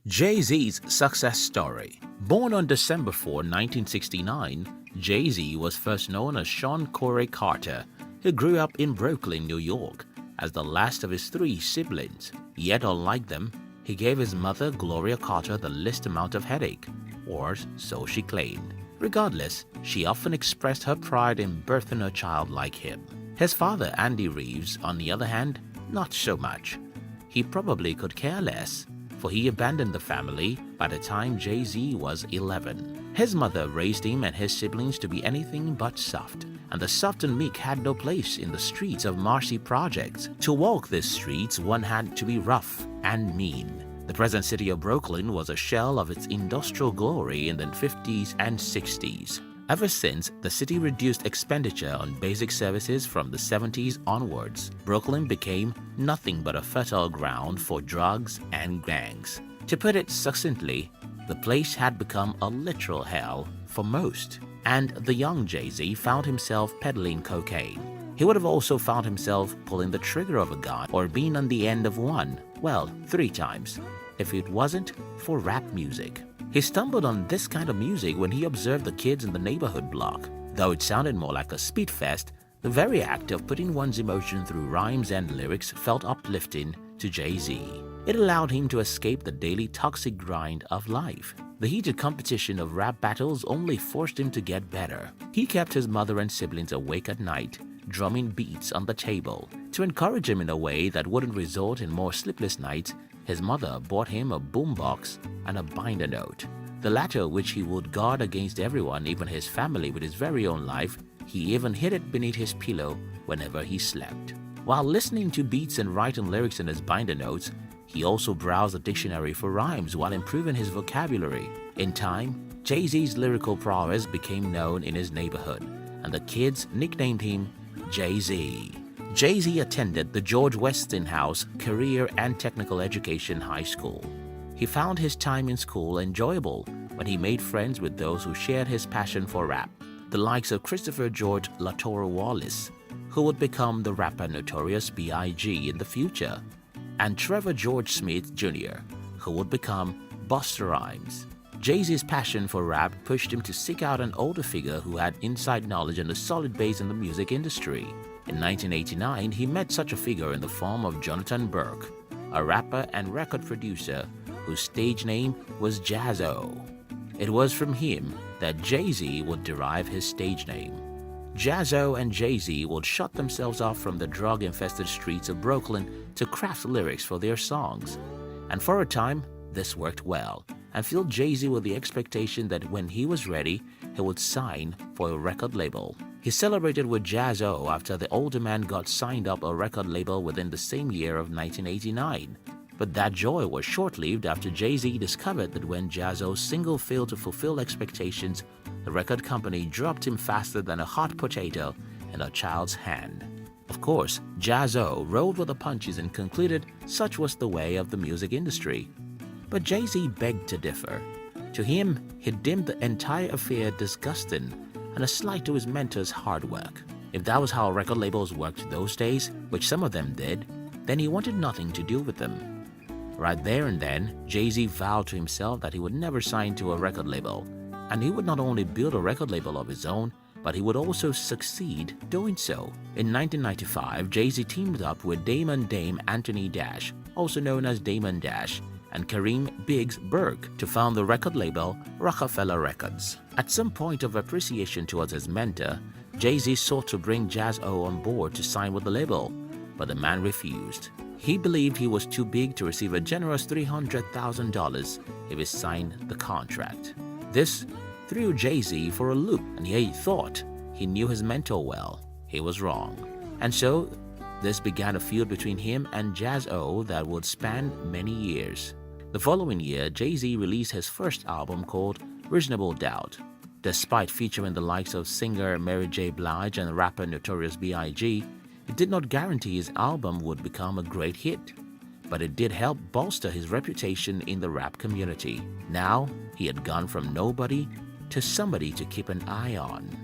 Jay-Z's success story. Born on December 4, 1969, Jay-Z was first known as Sean Corey Carter, who grew up in Brooklyn, New York, as the last of his three siblings. Yet unlike them, he gave his mother, Gloria Carter, the least amount of headache, or so she claimed. Regardless, she often expressed her pride in birthing a child like him. His father, Andy Reeves, on the other hand, not so much. He probably could care less, for he abandoned the family by the time Jay-Z was 11. His mother raised him and his siblings to be anything but soft, and the soft and meek had no place in the streets of Marcy Projects. To walk these streets, one had to be rough and mean. The present city of Brooklyn was a shell of its industrial glory in the 50s and 60s. Ever since, the city reduced expenditure on basic services from the 70s onwards. Brooklyn became nothing but a fertile ground for drugs and gangs. To put it succinctly, the place had become a literal hell for most. And the young Jay-Z found himself peddling cocaine. He would have also found himself pulling the trigger of a gun or being on the end of one, well, 3 times, if it wasn't for rap music. He stumbled on this kind of music when he observed the kids in the neighborhood block. Though it sounded more like a speed fest, the very act of putting one's emotion through rhymes and lyrics felt uplifting to Jay-Z. It allowed him to escape the daily toxic grind of life. The heated competition of rap battles only forced him to get better. He kept his mother and siblings awake at night, drumming beats on the table. To encourage him in a way that wouldn't result in more sleepless nights, his mother bought him a boombox and a binder note. The latter, which he would guard against everyone, even his family, with his very own life. He even hid it beneath his pillow whenever he slept. While listening to beats and writing lyrics in his binder notes, he also browsed a dictionary for rhymes while improving his vocabulary. In time, Jay-Z's lyrical prowess became known in his neighborhood, and the kids nicknamed him Jay-Z. Jay-Z attended the George Westinghouse Career and Technical Education High School. He found his time in school enjoyable when he made friends with those who shared his passion for rap, the likes of Christopher George LaTorre Wallace, who would become the rapper Notorious B.I.G. in the future, and Trevor George Smith Jr., who would become Busta Rhymes. Jay-Z's passion for rap pushed him to seek out an older figure who had inside knowledge and a solid base in the music industry. In 1989, he met such a figure in the form of Jonathan Burke, a rapper and record producer whose stage name was Jaz-O. It was from him that Jay-Z would derive his stage name. Jaz-O and Jay-Z would shut themselves off from the drug-infested streets of Brooklyn to craft lyrics for their songs. And for a time, this worked well, and filled Jay-Z with the expectation that when he was ready, he would sign for a record label. He celebrated with Jaz-O after the older man got signed up a record label within the same year of 1989. But that joy was short-lived after Jay-Z discovered that when Jaz-O's single failed to fulfill expectations, the record company dropped him faster than a hot potato in a child's hand. Of course, Jaz-O rolled with the punches and concluded such was the way of the music industry. But Jay-Z begged to differ. To him, he deemed the entire affair disgusting and a slight to his mentor's hard work. If that was how record labels worked those days, which some of them did, then he wanted nothing to do with them. Right there and then, Jay-Z vowed to himself that he would never sign to a record label, and he would not only build a record label of his own, but he would also succeed doing so. In 1995, Jay-Z teamed up with Dame Anthony Dash, also known as Damon Dash, and Kareem Biggs Burke to found the record label Rockefeller Records. At some point of appreciation towards his mentor, Jay-Z sought to bring Jaz-O on board to sign with the label, but the man refused. He believed he was too big to receive a generous $300,000 if he signed the contract. This threw Jay-Z for a loop, and he thought he knew his mentor well. He was wrong. And so, this began a feud between him and Jaz-O that would span many years. The following year, Jay-Z released his first album called Reasonable Doubt. Despite featuring the likes of singer Mary J. Blige and rapper Notorious B.I.G., it did not guarantee his album would become a great hit, but it did help bolster his reputation in the rap community. Now, he had gone from nobody to somebody to keep an eye on.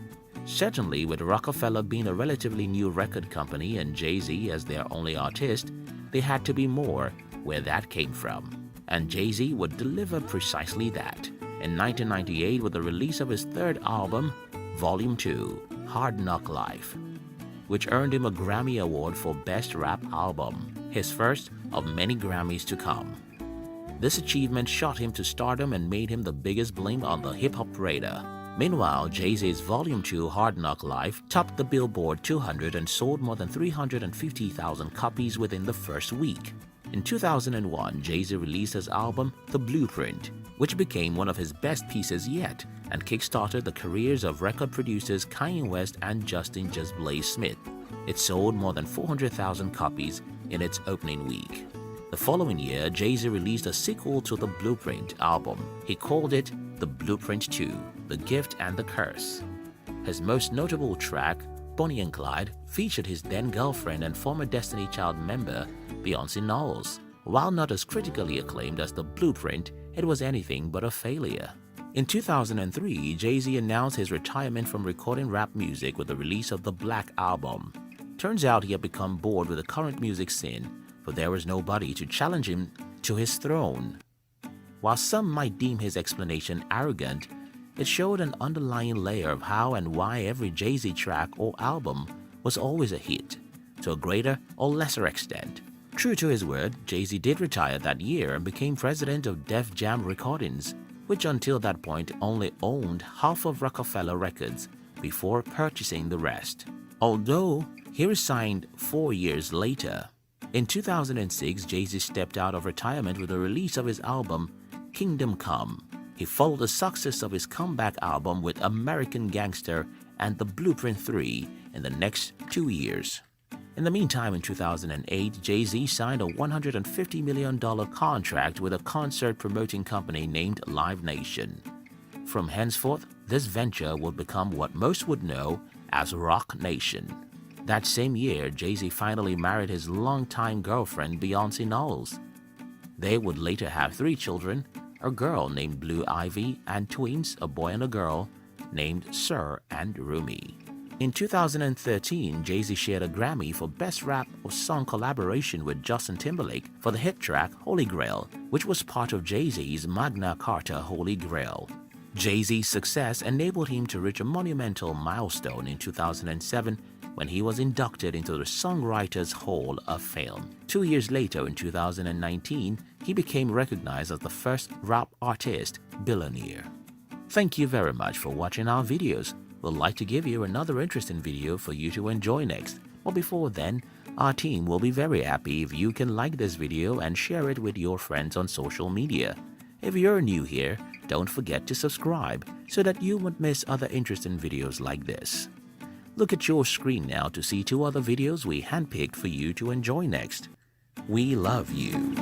Certainly, with Rockefeller being a relatively new record company and Jay-Z as their only artist, they had to be more where that came from. and Jay-Z would deliver precisely that. In 1998, with the release of his third album, Volume 2, Hard Knock Life, which earned him a Grammy Award for Best Rap Album, his first of many Grammys to come. This achievement shot him to stardom and made him the biggest bling on the hip-hop radar. Meanwhile, Jay-Z's Volume 2 Hard Knock Life topped the Billboard 200 and sold more than 350,000 copies within the first week. In 2001, Jay-Z released his album The Blueprint, which became one of his best pieces yet and kickstarted the careers of record producers Kanye West and Justin Just Blaze Smith. It sold more than 400,000 copies in its opening week. The following year, Jay-Z released a sequel to the Blueprint album. He called it The Blueprint 2, The Gift and the Curse. His most notable track, Bonnie and Clyde, featured his then-girlfriend and former Destiny Child member, Beyoncé Knowles. While not as critically acclaimed as The Blueprint, it was anything but a failure. In 2003, Jay-Z announced his retirement from recording rap music with the release of the Black Album. Turns out he had become bored with the current music scene, for there was nobody to challenge him to his throne. While some might deem his explanation arrogant, it showed an underlying layer of how and why every Jay-Z track or album was always a hit, to a greater or lesser extent. True to his word, Jay-Z did retire that year and became president of Def Jam Recordings, which until that point only owned half of Rockefeller Records before purchasing the rest. Although he resigned 4 years later. In 2006, Jay-Z stepped out of retirement with the release of his album Kingdom Come. He followed the success of his comeback album with American Gangster and The Blueprint 3 in the next 2 years. In the meantime, in 2008, Jay-Z signed a $150 million contract with a concert promoting company named Live Nation. From henceforth, this venture would become what most would know as Rock Nation. That same year, Jay-Z finally married his longtime girlfriend Beyoncé Knowles. They would later have 3 children, a girl named Blue Ivy and twins, a boy and a girl, named Sir and Rumi. In 2013, Jay-Z shared a Grammy for Best Rap or Song collaboration with Justin Timberlake for the hit track Holy Grail, which was part of Jay-Z's Magna Carta Holy Grail. Jay-Z's success enabled him to reach a monumental milestone in 2007 when he was inducted into the Songwriters Hall of Fame. 2 years later, in 2019, he became recognized as the first rap artist billionaire. Thank you very much for watching our videos. We'd like to give you another interesting video for you to enjoy next. But before then, our team will be very happy if you can like this video and share it with your friends on social media. If you're new here, don't forget to subscribe so that you won't miss other interesting videos like this. Look at your screen now to see 2 other videos we handpicked for you to enjoy next. We love you.